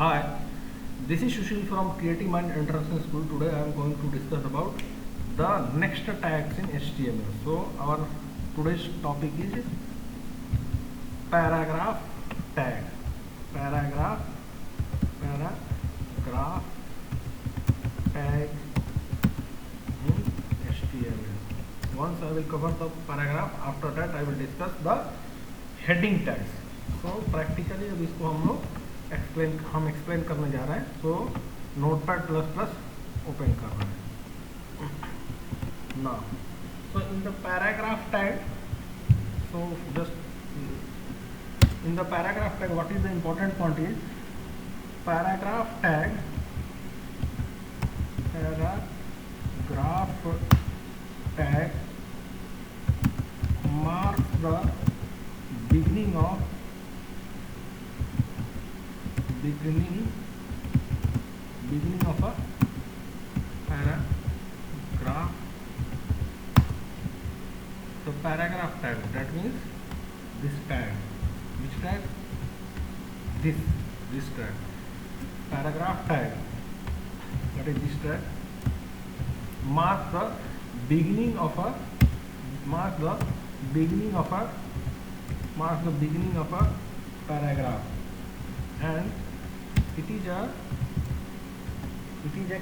Hi, this is Sushil from Creative Mind International School. Today I am going to discuss about the next tags in HTML. So our today's topic is paragraph tag. Paragraph tag in HTML. Once I will cover the paragraph, after that I will discuss the heading tags. So practically अब इसको हम लोग explain करने जा रहे हैं. So notepad plus plus open कर रहे हैं ना. So in the paragraph tag, so just in the paragraph tag what is the important point is paragraph tag marks the beginning of a paragraph. So paragraph tag, that means this tag. Which tag? This tag. Paragraph tag, that is this tag, marks the beginning of a paragraph, and it is a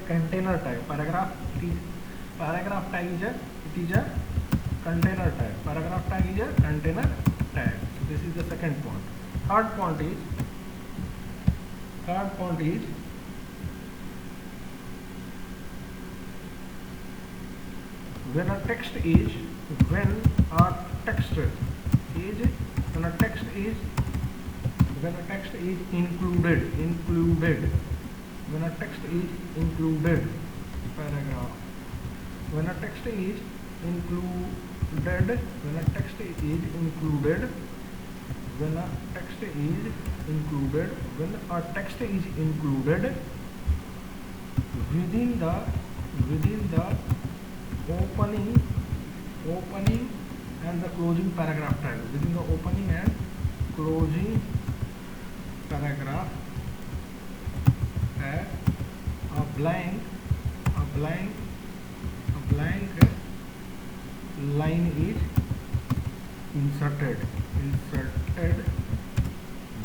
container tag. Paragraph tag is a container tag. Paragraph tag is a container tag. So this is the second point. Third point is when a text is included, paragraph. When a text is included within the opening and the closing paragraph tag, within the opening and closing paragraph tag, a blank line is inserted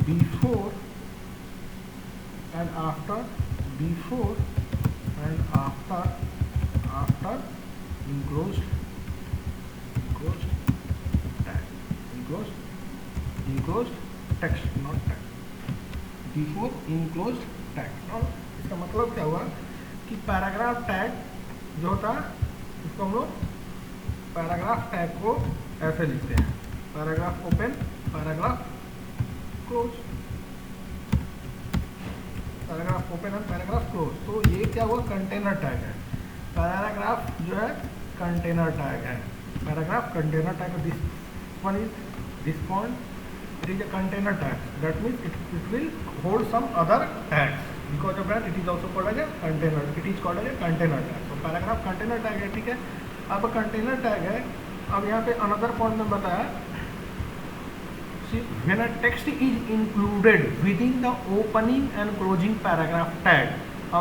before and after enclosed text, not tag. Before enclosed tag. और इसका मतलब क्या हुआ कि paragraph tag जो होता है इसको हम लोग पैराग्राफ टैग को ऐसे लिखते हैं, paragraph open, paragraph close, paragraph open and paragraph close. तो ये क्या हुआ, कंटेनर टैग है. पैराग्राफ जो है कंटेनर टैग है. Paragraph container tag. This point, it is a container tag. That means it will hold some other tags. Because of that, it is also called as a container. It is called as a container tag. So paragraph container tag है, ठीक है. अब container tag है. अब यहाँ पे another point में बताया, see, when a text is included within the opening and closing paragraph tag,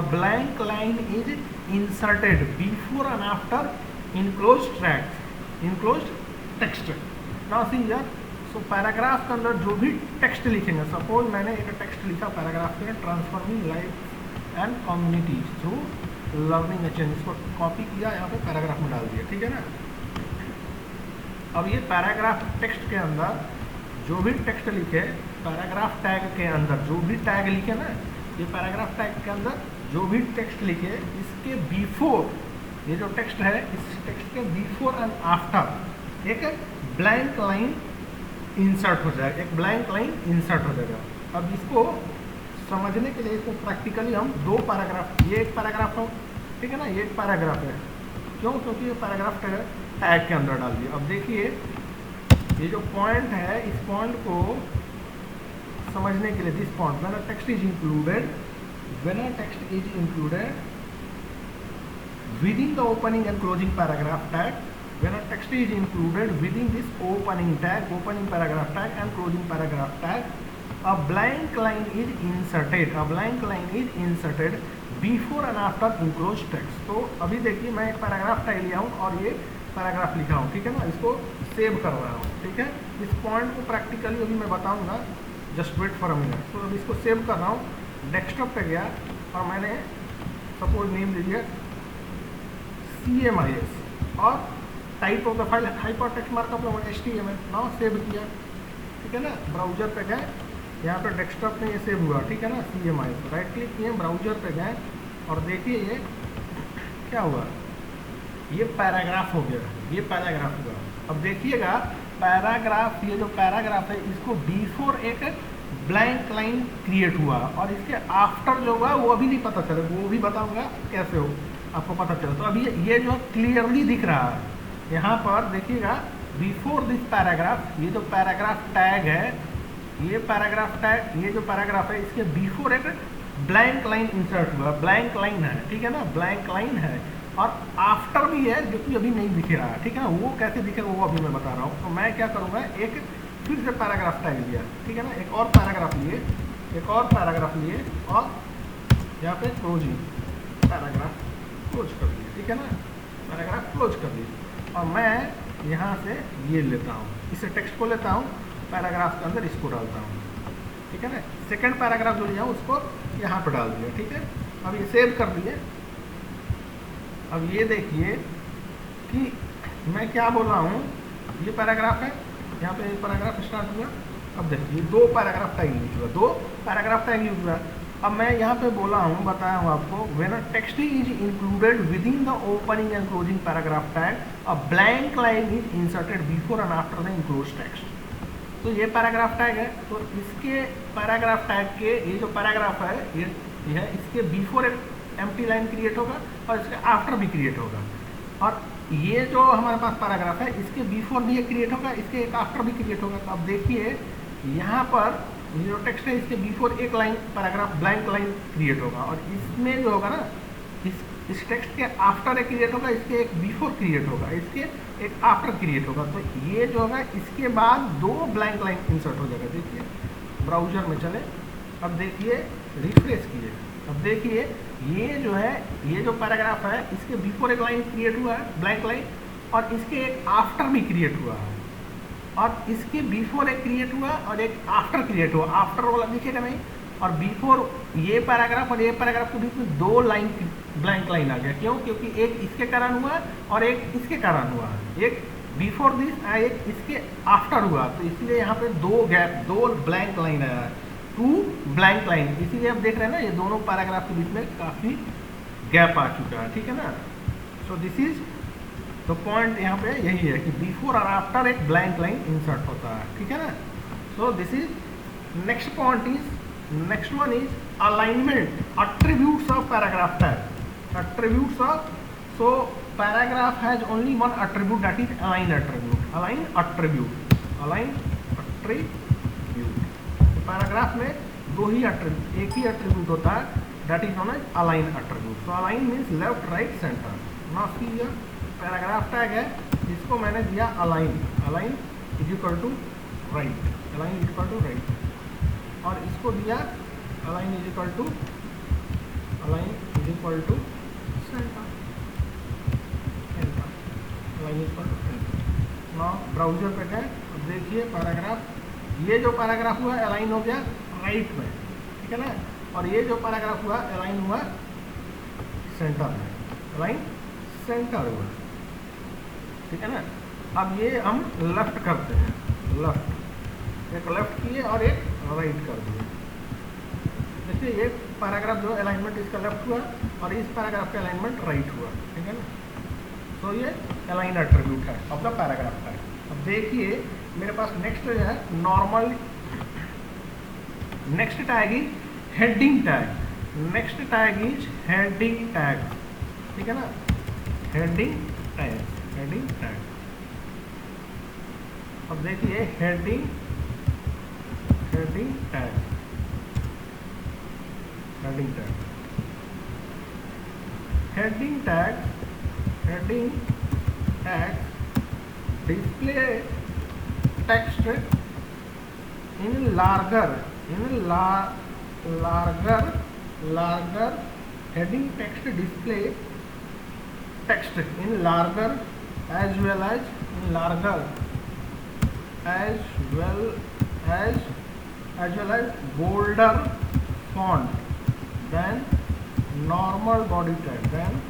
a blank line is inserted before and after enclosed text. Now see here. तो पैराग्राफ के अंदर जो भी टेक्स्ट लिखेंगे, सपोज मैंने एक टेक्स्ट लिखा पैराग्राफ के, transforming life and community through learning exchange, इसको कॉपी किया, यहाँ पे पैराग्राफ में डाल दिया, ठीक है ना. अब ये पैराग्राफ टेक्स्ट के अंदर जो भी टेक्स्ट लिखे, पैराग्राफ टैग के अंदर जो भी टैग लिखे ना, ये पैराग्राफ टैग के अंदर जो भी टेक्स्ट लिखे, इसके बिफोर, ये जो टेक्स्ट है इस टेक्स्ट के बिफोर एंड आफ्टर एक ब्लैंक लाइन इंसर्ट हो जाएगा, एक ब्लैंक लाइन इंसर्ट हो जाएगा. अब इसको समझने के लिए इसको प्रैक्टिकली हम दो पैराग्राफ, ये एक पैराग्राफ हो, ठीक है ना, ये एक पैराग्राफ है. क्यों? क्योंकि ये पैराग्राफ टैग के अंदर डाल दिया. अब देखिए ये जो पॉइंट है, इस पॉइंट को समझने के लिए, this point, when a text is included within the opening and closing paragraph tag, when a text is included within this opening paragraph tag and closing paragraph tag, a blank line is inserted before and after enclosed text। तो अभी देखिए मैं एक paragraph type लिया हूँ और ये paragraph लिखा हूँ, ठीक है ना, इसको सेव कर रहा हूँ, ठीक है। इस पॉइंट को प्रैक्टिकली अभी मैं बताऊँगा, just wait for a minute. तो अभी इसको सेव कर रहा हूँ, डेस्कटॉप पे गया और मैंने सपोज नेम दे दिया CMIS और type of the file hypertext markup language HTML। Now save किया, ठीक है ना, ब्राउजर पे गए, यहाँ पे डेस्कटॉप में ये सेव हुआ, ठीक है ना, CMIS। राइट क्लिक किए, ब्राउजर पे गए और देखिए ये क्या हुआ, ये पैराग्राफ हो गया, ये पैराग्राफ हुआ। अब देखिएगा पैराग्राफ, ये जो पैराग्राफ है इसको बिफोर एक ब्लैंक लाइन क्रिएट हुआ और इसके आफ्टर जो हुआ वो अभी नहीं पता चले, वो भी बताऊंगा कैसे हो आपको पता चले। तो अभी ये जो क्लियरली दिख रहा है यहाँ पर देखिएगा, बिफोर दिस पैराग्राफ, ये जो पैराग्राफ टैग है, ये पैराग्राफ टैग, ये जो पैराग्राफ है इसके बिफोर एक ब्लैंक लाइन इंसर्ट हुआ, ब्लैंक लाइन है, ठीक है ना, ब्लैंक लाइन है। और आफ्टर भी है जो कि अभी नहीं दिख रहा है, ठीक है ना, वो कैसे दिखेगा वो अभी मैं बता रहा हूँ। तो मैं क्या करूँगा, एक फिर से पैराग्राफ टैग लिया, ठीक है ना, एक और पैराग्राफ लिए, एक और पैराग्राफ लिए और यहाँ पे क्लोजिंग पैराग्राफ क्लोज कर दिया, ठीक है ना, पैराग्राफ क्लोज कर दिया। और मैं यहाँ से ये लेता हूँ, इसे टेक्स्ट को लेता हूँ, पैराग्राफ के अंदर इसको डालता हूँ, ठीक है ना। सेकंड पैराग्राफ जो लिया हूँ उसको यहाँ पे डाल दिया, ठीक है। अब ये सेव कर दिए। अब ये देखिए कि मैं क्या बोल रहा हूँ, ये पैराग्राफ है, यहाँ पे एक पैराग्राफ स्टार्ट हुआ। अब देखिए दो पैराग्राफ टैग यूज हुआ, दो पैराग्राफ टैग यूज हुआ। अब मैं यहाँ पे बोला हूँ, बताया हूँ आपको, when a text is included with in the opening and closing paragraph tag, a blank line is inserted before and after the enclosed text. तो ये पैराग्राफ टैग है, तो इसके पैराग्राफ टैग के ये जो पैराग्राफ है ये है, इसके बिफोर एक एम्प्टी लाइन क्रिएट होगा और इसके आफ्टर भी क्रिएट होगा। और ये जो हमारे पास पैराग्राफ है इसके बिफोर भी एक क्रिएट होगा, इसके एक आफ्टर भी क्रिएट होगा। तो अब देखिए यहाँ पर ये जो टेक्स्ट है इसके बिफोर एक line paragraph blank line create होगा और इसमें जो होगा ना, इस टेक्स्ट के आफ्टर एक क्रिएट होगा, इसके एक बिफोर क्रिएट होगा, इसके एक आफ्टर क्रिएट होगा। तो ये जो होगा इसके बाद दो ब्लैंक लाइन इंसर्ट हो जाएगा। देखिए ब्राउजर में चले, अब देखिए रिफ्रेश कीजिए, अब देखिए ये जो है, ये जो पैराग्राफ है इसके बिफोर एक लाइन क्रिएट हुआ है ब्लैंक लाइन और इसके एक आफ्टर भी क्रिएट हुआ है और इसके बिफोर एक क्रिएट हुआ और एक आफ्टर क्रिएट हुआ। आफ्टर वाला दिखेगा नहीं और बिफोर ये पैराग्राफ और ये पैराग्राफ के बीच में दो लाइन ब्लैंक लाइन आ गया। क्यों? क्योंकि एक इसके कारण हुआ और एक इसके कारण हुआ, एक बिफोर दिस एक इसके आफ्टर हुआ। तो इसलिए यहाँ पे दो गैप, दो ब्लैंक लाइन आया है, टू ब्लैंक लाइन। इसीलिए आप देख रहे हैं ना ये दोनों पैराग्राफ के बीच में काफ़ी गैप आ चुका है, ठीक है ना। So this is the point, यहाँ पे यही है कि बिफोर और आफ्टर एक ब्लैंक लाइन इंसर्ट होता है, ठीक है ना। So this is next point is, next one is alignment, attributes of paragraph tag, attributes of, so paragraph has only one attribute, that is align attribute, align attribute, align attribute। Paragraph में दो ही attribute, एक ही attribute होता है, that is known as align attribute। so align means left right center। now see here paragraph tag है, इसको मैंने दिया align, align is equal to right, align is equal to right, और इसको दिया align is equal to, align is equal to center, align is equal to center। now browser पे गए, अब देखिए पैराग्राफ, ये जो पैराग्राफ हुआ अलाइन हो गया राइट में, ठीक है ना, और ये जो पैराग्राफ हुआ अलाइन हुआ सेंटर में, अलाइन सेंटर हुआ, ठीक है ना। अब ये हम लेफ्ट करते हैं, लेफ्ट, एक लेफ्ट किए और एक राइट कर दिए। देखिए ये पैराग्राफ जो अलाइनमेंट इसका लेफ्ट हुआ और इस पैराग्राफ का अलाइनमेंट राइट हुआ, ठीक है ना। तो ये अलाइन एट्रीब्यूट है अपना पैराग्राफ का। अब देखिए मेरे पास नेक्स्ट जो है normal, next tag is heading tag, next tag is heading tag, ठीक है ना, हेडिंग टैग, हेडिंग टैग। अब देखिए heading, heading tag, heading tag, heading tag, heading tag display text in larger in larger heading text display text in larger as well as in larger as well as bolder font than normal body tag than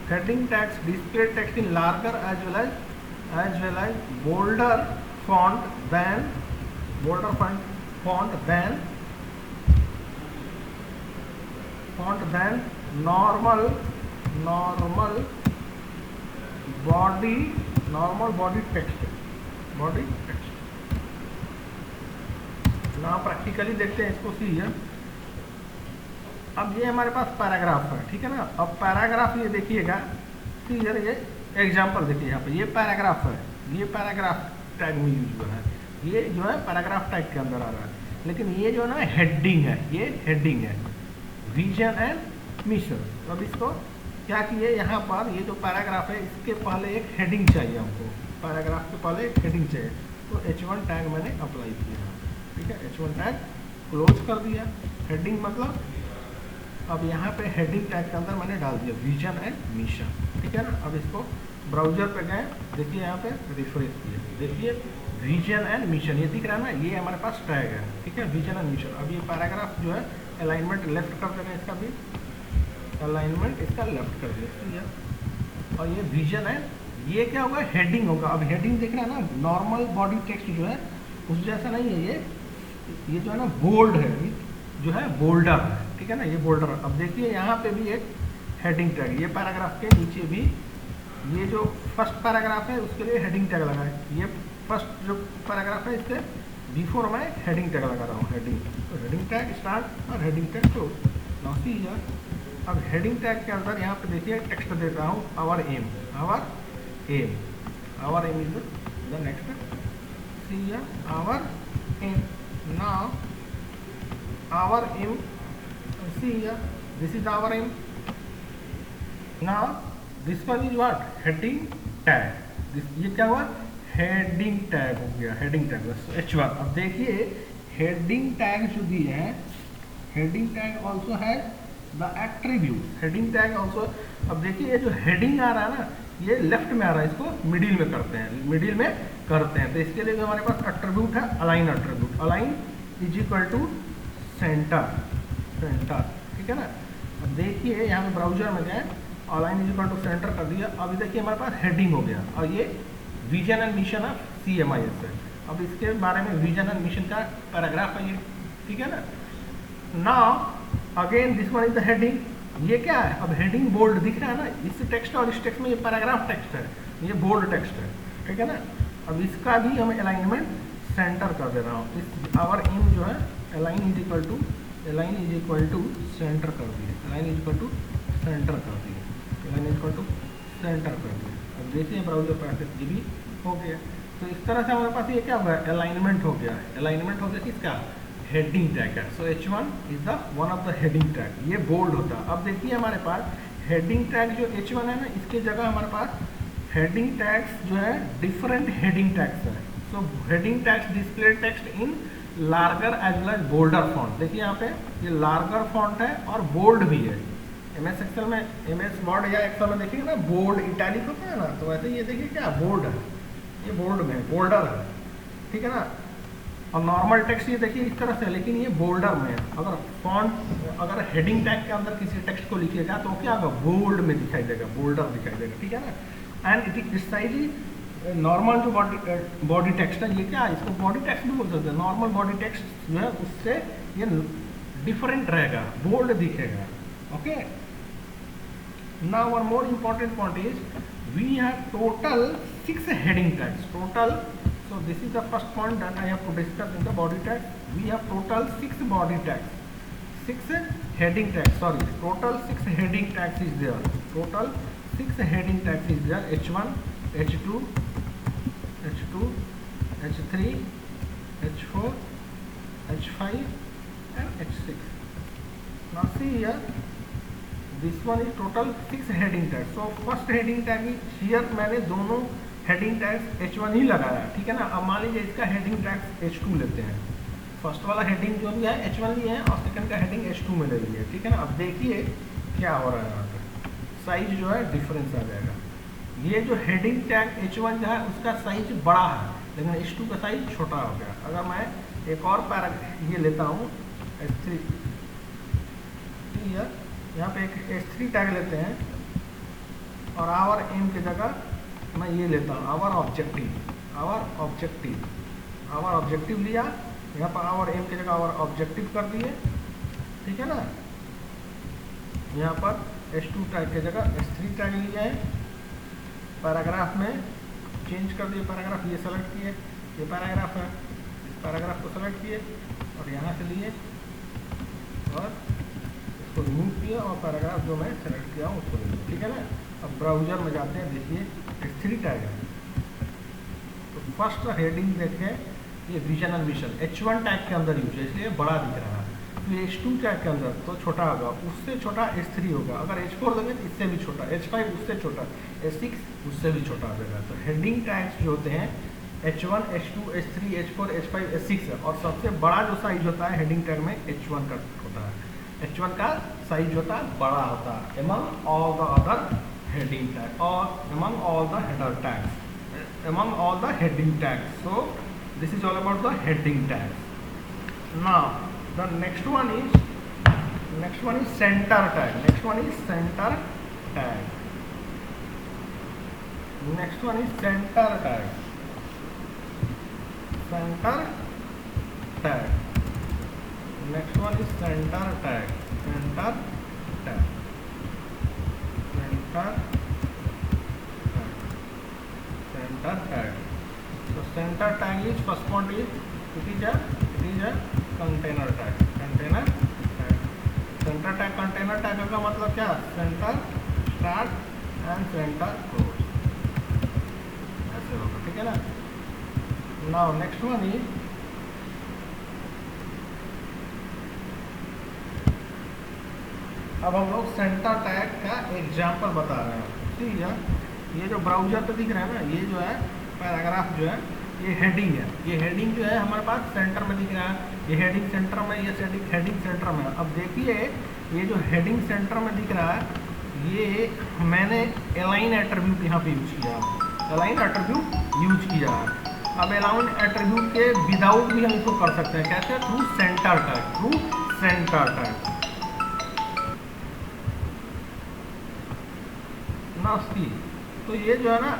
heading tags display text in larger as well as bolder font than normal body text ना practically देखते हैं इसको। सी है, अब ये हमारे पास paragraph है, ठीक है ना। अब पैराग्राफ ये देखिएगा, क्लियर, ये एग्जांपल देखिए यहाँ पे, ये पैराग्राफ है, ये पैराग्राफ टैग में यूज हुआ है, ये जो है पैराग्राफ टैग के अंदर आ रहा है। लेकिन ये जो ना हेडिंग है, ये हेडिंग है, विजन एंड मिशन। तो अब इसको क्या किए, यहाँ पर ये जो पैराग्राफ है इसके पहले एक हेडिंग चाहिए हमको, पैराग्राफ के पहले एक हेडिंग चाहिए, तो H1 टैग मैंने अप्लाई किया, ठीक है। H1 टैग क्लोज कर दिया, हेडिंग मतलब अब यहाँ पे हेडिंग टैग के अंदर मैंने डाल दिया विजन एंड मिशन, ठीक है ना। अब इसको ब्राउजर पे गए, देखिए यहाँ पे रिफ्रेश किए, देखिए विजन एंड मिशन ये दिख रहा है ना, ये हमारे पास टैग है, ठीक है, विजन एंड मिशन। अब ये पैराग्राफ जो है अलाइनमेंट लेफ्ट कर देना, इसका भी अलाइनमेंट इसका लेफ्ट कर दिया, और ये विजन एंड ये क्या होगा, हेडिंग होगा। अब हेडिंग देख रहे हैं ना, नॉर्मल बॉडी टेक्स्ट जो है उस जैसा नहीं है, ये जो है ना बोल्ड है, जो है बोल्डर है, ठीक है ना, ये बोल्डर। अब देखिए यहाँ पे भी एक हेडिंग टैग, ये पैराग्राफ के नीचे भी, ये जो फर्स्ट पैराग्राफ है उसके लिए हेडिंग टैग लगा है, ये फर्स्ट जो पैराग्राफ है इसके बिफोर मैं हेडिंग टैग लगा रहा हूँ, हेडिंग, तो हेडिंग टैग स्टार्ट और heading tag close. Now see here, अब हेडिंग टैग के अंदर यहाँ पे देखिए टेक्स्ट देता हूँ, our aim is the next, see here our aim. Now our aim, see here, this is our aim. Now this one is what, heading tag, this ये क्या हुआ, heading tag हो गया, heading tag बस H1। अब देखिए heading tag जो दिए हैं, heading tag also has the attribute, heading tag also। अब देखिए ये जो heading आ रहा है ना, ये लेफ्ट में आ रहा है, इसको मिडिल में करते हैं, तो इसके लिए जो हमारे पास एट्रीब्यूट है, align attribute, align is equal to center, ठीक है ना। अब देखिए यहाँ पे ब्राउजर में गए, align is equal to center कर दिया। अब देखिए हमारे पास हेडिंग हो गया, और ये vision and mission of CMIS है। अब इसके बारे में विजन एंड मिशन का पैराग्राफ है ये, ठीक है ना। Now again this one is the heading, ये क्या है, अब हेडिंग बोल्ड दिख रहा है ना, इस टेक्स्ट और इस टेक्स्ट में ये पैराग्राफ टेक्स्ट है, ये बोल्ड टेक्स्ट है, ठीक है ना। अब इसका भी हम अलाइनमेंट सेंटर कर दे रहा हूँ, इस आवर एम जो है align is equal to center कर दिए, align is equal to center कर दिए, align is equal to center कर दिए। अब देखिए ब्राउजर प्रोसेस ये भी हो गया। तो इस तरह से हमारे पास ये क्या हुआ, अलाइनमेंट हो गया, अलाइनमेंट हो गया किसका, हेडिंग टैग है। सो H1 is the one of the heading tag, ये बोल्ड होता है। अब देखिए हमारे पास हेडिंग टैग जो H1 है ना, इसके जगह हमारे पास हेडिंग टैग्स जो है डिफरेंट हेडिंग टैग्स है। So heading tags display text in larger as well as bolder font. देखिए यहाँ पे ये लार्गर फॉन्ट है और बोल्ड भी है। MS एक्सेल में, MS वर्ड या एक्सेल में देखिए ना बोल्ड इटैलिक होता है ना, तो वैसे ये देखिए क्या बोल्ड है, ये बोल्ड में बोल्डर है, ठीक है ना। और नॉर्मल टेक्स्ट ये देखिए इस तरह से, लेकिन ये बोल्डर में है। अगर फॉन्ट, अगर हेडिंग टैग के अंदर किसी टेक्स्ट को लिखिएगा तो क्या होगा, बोल्ड में दिखाई देगा, बोल्डर दिखाई देगा, ठीक है ना। एंड इट इज साइडली नॉर्मल जो बॉडी टेक्स्ट है, ये क्या, इसको बॉडी टेक्स्ट भी बोल सकते हैं। नॉर्मल बॉडी टेक्स्ट जो है उससे ये डिफरेंट रहेगा, बोल्ड दिखेगा, okay. Now one more important point is we have total 6 heading tags, total. So this is the first point that I have to discuss in the body tag. We have total 6 body tags, 6 heading tags, sorry, total 6 heading tags is there, total 6 heading tags is there, H1, H2, H3, H4, H5 and H6. Now see here, this one is total 6 heading tag. So first heading tag is here, मैंने दोनों heading tags H1 ही लगाया, ठीक है ना। अब मान लीजिए इसका हेडिंग टैग्स H2 लेते हैं, फर्स्ट वाला हेडिंग जो भी है H1 ही है और सेकंड का हेडिंग H2 में ले लिए, ठीक है ना। अब देखिए क्या हो रहा है, यहाँ पर साइज जो है डिफरेंस आ जाएगा। ये जो हेडिंग टैग H1 जो है उसका साइज बड़ा है, लेकिन H2 का साइज छोटा हो गया। अगर मैं एक और ये लेता हूँ H3, यहाँ पे एक H3 टैग लेते हैं और आवर एम की जगह मैं ये लेता हूँ आवर ऑब्जेक्टिव लिया, यहाँ पर आवर एम की जगह आवर ऑब्जेक्टिव कर दिए, ठीक है ना। यहाँ पर H2 टैग की जगह H3 टैग लिया है, पैराग्राफ में चेंज कर दिए, पैराग्राफ ये सेलेक्ट किए, ये पैराग्राफ है, इस पैराग्राफ को सेलेक्ट किए और यहाँ से लिए और इसको रिमूव किया और पैराग्राफ जो मैं सेलेक्ट किया हूँ उसको ले लिया, ठीक है ना। अब ब्राउजर में जाते हैं, देखिए H3 टैग है, तो फर्स्ट हेडिंग देखें, ये vision and mission H1 tag के अंदर यूज है इसलिए बड़ा दिख रहा है, तो H2 टैग के अंदर तो छोटा होगा, उससे छोटा H3 होगा, अगर H4 देंगे तो इससे भी छोटा, H5 उससे छोटा, H6 उससे भी छोटा हो जाएगा। तो हेडिंग टैग्स जो होते हैं H1, H2, H3, H4, H5, H6 है, और सबसे बड़ा जो साइज होता है हेडिंग टैग में H1 का होता है, H1 का साइज होता है बड़ा होता है among all the other heading tag or among all the header tags, among all the heading tags. So this is all about the heading tags. Now the next one is center tag. Next one is center tag. Next one is center tag. Center tag. Next one is center tag. Center tag. Center tag. So center tag is first point is it is a container tag. Container tag. Center tag container tag का मतलब क्या? Center start and center close. ऐसे होगा, ठीक है ना। Now next one is अब हम लोग सेंटर टैग का एग्जाम्पल बता रहे हैं, ठीक है। ये जो ब्राउजर पे दिख रहा है ना, ये जो है पैराग्राफ जो है ये हेडिंग है, ये हेडिंग जो है हमारे पास सेंटर में दिख रहा है, ये हेडिंग सेंटर में, ये हेडिंग सेंटर में। अब देखिए ये जो हेडिंग सेंटर में दिख रहा है, ये मैंने अलाइन एट्रीब्यूट यहाँ पे यूज किया, अलाइन एट्रीब्यूट यूज किया है। अब अलाइन एट्रीब्यूट के विदाउट भी हम इसको कर सकते हैं, कैसे? Through centre tag, through centre tag. तो ये जो है ना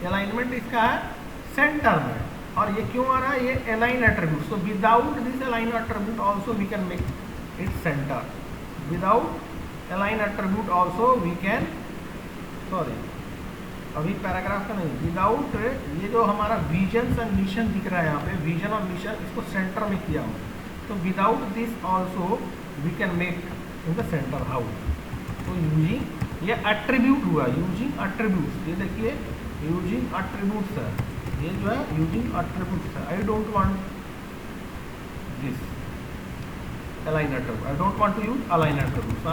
अलाइनमेंट इसका है सेंटर में, और ये क्यों आ रहा है? ये align attribute. So without this align attribute also we can make it center, without align attribute also we can, sorry अभी पैराग्राफ का नहीं, विदाउट ये जो हमारा विजन एंड मिशन दिख रहा है यहाँ पे, विजन और मिशन, इसको सेंटर में किया हूँ, तो without this also we can make in the center house. तो यूजिंग ये एट्रीब्यूट हुआ, यूजिंग एट्रीब्यूट्स, ये देखिए यूजिंग एट्रीब्यूट्स है, ये जो है यूजिंग एट्रीब्यूट्स है। I don't want this align attribute, I don't want to use align attributes,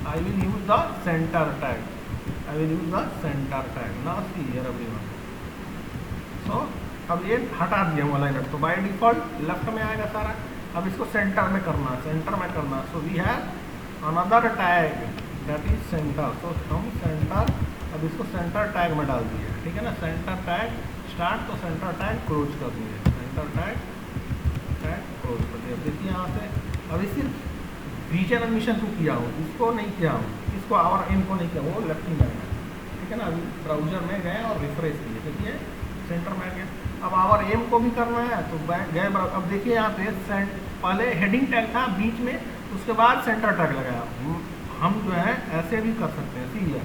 I will use the center tag, I will use the center tag. Now see here everyone, so अब ये हटा दिया हूँ align attribute, तो by default left में आएगा सारा। अब इसको सेंटर में करना, सेंटर में करना, so we have another tag that is center. तो हम सेंटर, अब इसको सेंटर टैग में डाल दिए, ठीक है ना। सेंटर टैग स्टार्ट, तो सेंटर टैग क्लोज कर दिए, सेंटर टैग क्लोज कर दिया। देखिए यहाँ से अभी सिर्फ विजन एंड मिशन को किया हूँ, इसको नहीं किया हूँ, इसको आवर एम को नहीं किया, वो लेफ्ट में गया, ठीक है ना। अभी ब्राउजर में गए और रिफ्रेश किए, देखिए सेंटर में आ गया। अब आवर एम को भी करना है तो गए, अब देखिए यहाँ पे पहले हेडिंग टैग था बीच में, उसके बाद सेंटर टैग लगाया। हम जो है ऐसे भी कर सकते हैं, ठीक है,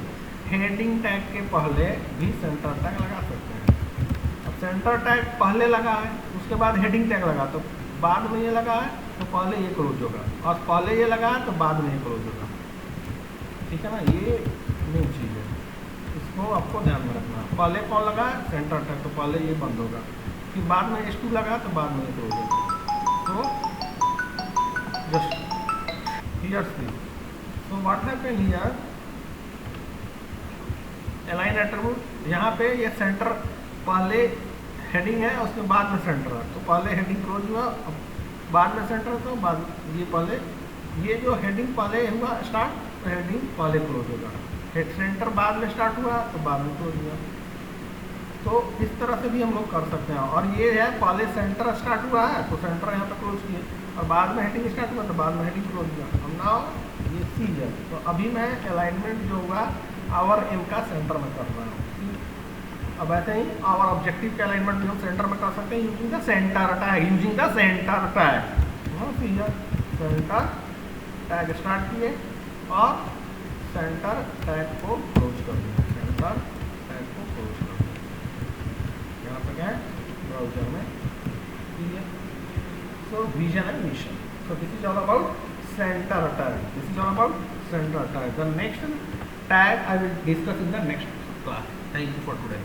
हेडिंग टैग के पहले भी सेंटर टैग लगा सकते हैं। अब सेंटर टैग पहले लगा है, उसके बाद हेडिंग टैग लगा, तो बाद में ये लगा है तो पहले ये क्लोज होगा, और पहले ये लगा है तो बाद में ये क्लोज होगा, ठीक है ना। ये मेन चीज़ है, इसको आपको ध्यान में रखना। पहले कौन लगा? सेंटर टैग, तो पहले ये बंद होगा, फिर बाद में H2 लगा तो बाद में ये क्लोज होगा। तो just here see, So what happened here? Align attribute, यहाँ पे ये सेंटर पहले हेडिंग है उसके बाद में सेंटर है, तो पहले हेडिंग क्लोज हुआ, बाद में सेंटर, तो बाद ये पहले ये जो हेडिंग पहले हुआ स्टार्ट, तो हेडिंग पहले क्लोज होगा, सेंटर बाद में स्टार्ट हुआ तो बाद में क्लोज हुआ। तो इस तरह से भी हम लोग कर सकते हैं। और ये है पहले सेंटर स्टार्ट हुआ है तो सेंटर यहाँ पे क्लोज किए, और बाद में हेडिंग स्टार्ट हुआ तो बाद में हेडिंग क्लोज हुआ। अब नाउ ये सी है, तो अभी मैं अलाइनमेंट जो हुआ आवर एम का सेंटर में कर रहा हूँ। अब ऐसे ही आवर ऑब्जेक्टिव के अलाइनमेंट भी हम सेंटर में कर सकते हैं using the center tag, using the center tag. हाँ सी है, सेंटर टैग स्टार्ट किए और सेंटर टैग को क्लोज कर दिया, सेंटर टैग को क्लोज कर दिया। यहाँ पे क्या है ब्राउजर में clear. So vision and mission, so this is all about center tag. This is all about center tag. The next tag I will discuss in the next class. Thank you for today.